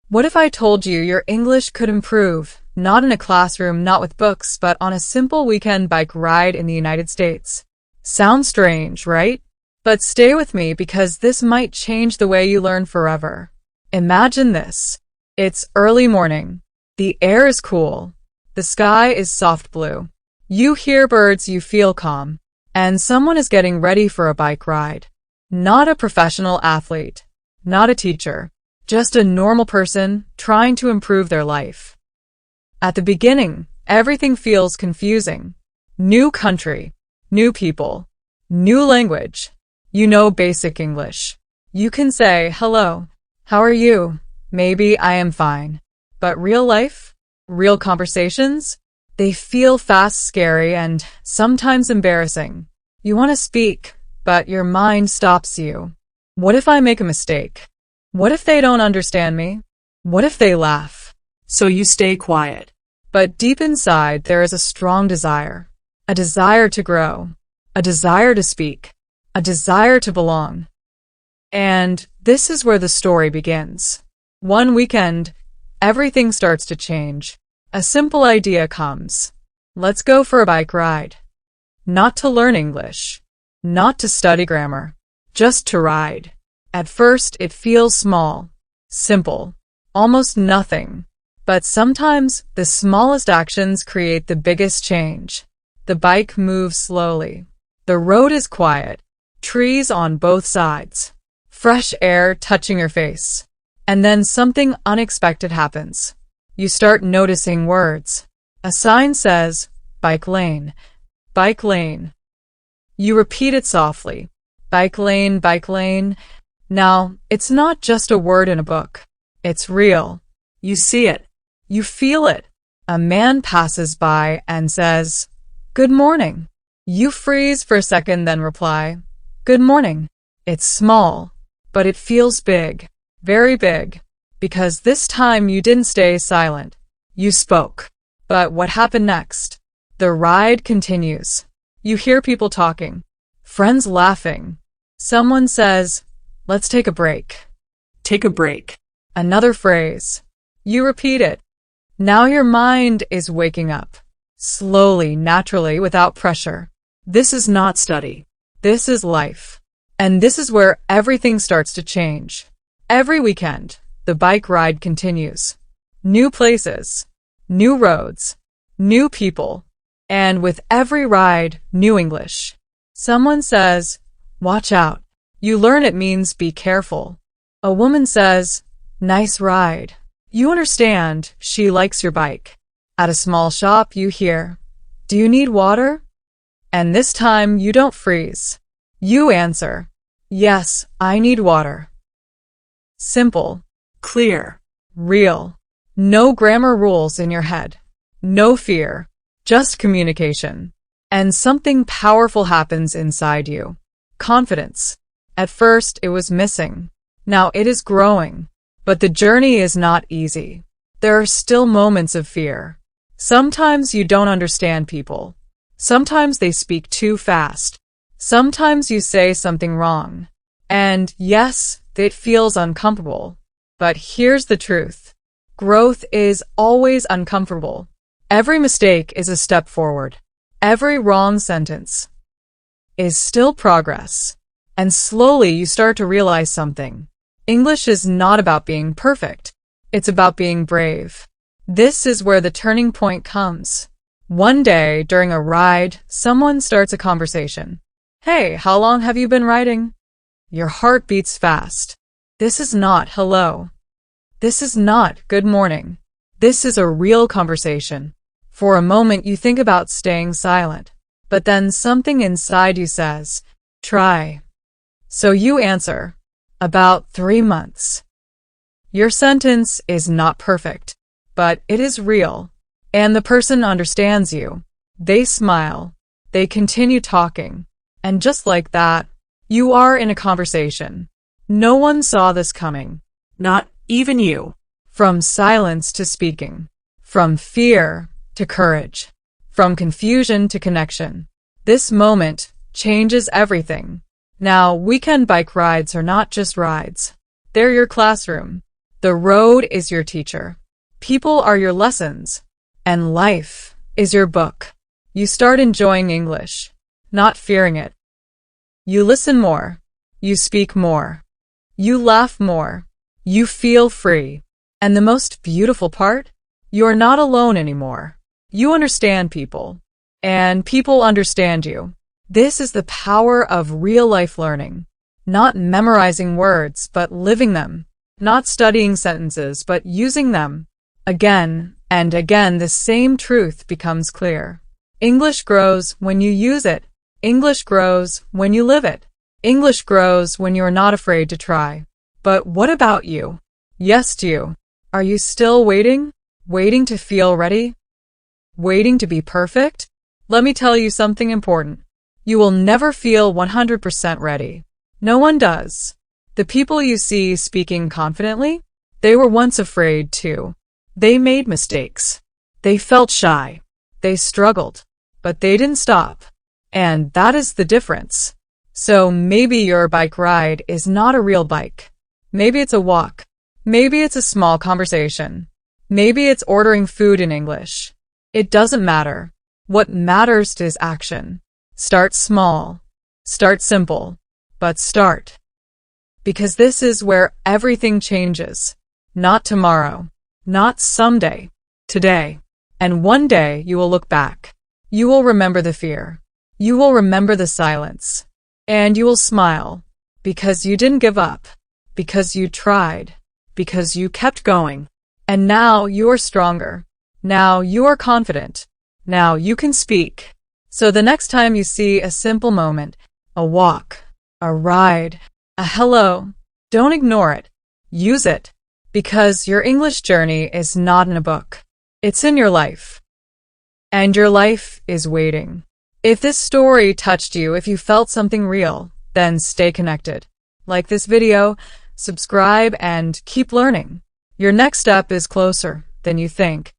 What if I told you your English could improve, not in a classroom, not with books, but on a simple weekend bike ride in the United States? Sounds strange, right? But stay with me because this might change the way you learn forever. Imagine this. It's early morning. The air is cool. The sky is soft blue. You hear birds, you feel calm. And someone is getting ready for a bike ride. Not a professional athlete. Not a teacher. Just a normal person trying to improve their life. At the beginning, everything feels confusing. New country, new people, new language. You know basic English. You can say, hello, how are you? Maybe I am fine. But real life, real conversations, they feel fast, scary, and sometimes embarrassing. You want to speak, but your mind stops you. What if I make a mistake? What if they don't understand me? What if they laugh? So you stay quiet. But deep inside, there is a strong desire. A desire to grow. A desire to speak. A desire to belong. And this is where the story begins. One weekend, everything starts to change. A simple idea comes. Let's go for a bike ride. Not to learn English. Not to study grammar. Just to ride. At first, it feels small, simple, almost nothing. But sometimes, the smallest actions create the biggest change. The bike moves slowly. The road is quiet. Trees on both sides. Fresh air touching your face. And then something unexpected happens. You start noticing words. A sign says, bike lane, bike lane. You repeat it softly. Bike lane, bike lane. Now, it's not just a word in a book. It's real. You see it. You feel it. A man passes by and says, good morning. You freeze for a second, then reply, good morning. It's small, but it feels big, very big, because this time you didn't stay silent. You spoke. But what happened next? The ride continues. You hear people talking, friends laughing. Someone says, let's take a break. Take a break. Another phrase. You repeat it. Now your mind is waking up. Slowly, naturally, without pressure. This is not study. This is life. And this is where everything starts to change. Every weekend, the bike ride continues. New places, new roads, new people. And with every ride, new English. Someone says, watch out. You learn it means be careful. A woman says, nice ride. You understand she likes your bike. At a small shop you hear, do you need water? And this time you don't freeze. You answer, yes, I need water. Simple, clear, real. No grammar rules in your head. No fear, just communication. And something powerful happens inside you. Confidence. At first, it was missing. Now it is growing. But the journey is not easy. There are still moments of fear. Sometimes you don't understand people. Sometimes they speak too fast. Sometimes you say something wrong. And yes, it feels uncomfortable. But here's the truth. Growth is always uncomfortable. Every mistake is a step forward. Every wrong sentence is still progress. And slowly you start to realize something. English is not about being perfect. It's about being brave. This is where the turning point comes. One day, during a ride, someone starts a conversation. Hey, how long have you been riding? Your heart beats fast. This is not hello. This is not good morning. This is a real conversation. For a moment, you think about staying silent. But then something inside you says, try. So you answer, about 3 months. Your sentence is not perfect, but it is real. And the person understands you. They smile. They continue talking. And just like that, you are in a conversation. No one saw this coming. Not even you. From silence to speaking. From fear to courage. From confusion to connection. This moment changes everything. Now, weekend bike rides are not just rides. They're your classroom. The road is your teacher. People are your lessons. And life is your book. You start enjoying English, not fearing it. You listen more. You speak more. You laugh more. You feel free. And the most beautiful part? You're not alone anymore. You understand people. And people understand you. This is the power of real-life learning. Not memorizing words, but living them. Not studying sentences, but using them. Again and again, the same truth becomes clear. English grows when you use it. English grows when you live it. English grows when you're not afraid to try. But what about you? Yes, you. Are you still waiting? Waiting to feel ready? Waiting to be perfect? Let me tell you something important. You will never feel 100% ready. No one does. The people you see speaking confidently, they were once afraid too. They made mistakes. They felt shy. They struggled. But they didn't stop. And that is the difference. So maybe your bike ride is not a real bike. Maybe it's a walk. Maybe it's a small conversation. Maybe it's ordering food in English. It doesn't matter. What matters is action. Start small. Start simple. But start. Because this is where everything changes. Not tomorrow. Not someday. Today. And one day you will look back. You will remember the fear. You will remember the silence. And you will smile. Because you didn't give up. Because you tried. Because you kept going. And now you are stronger. Now you are confident. Now you can speak. So the next time you see a simple moment, a walk, a ride, a hello, don't ignore it. Use it. Because your English journey is not in a book. It's in your life. And your life is waiting. If this story touched you, if you felt something real, then stay connected. Like this video, subscribe, and keep learning. Your next step is closer than you think.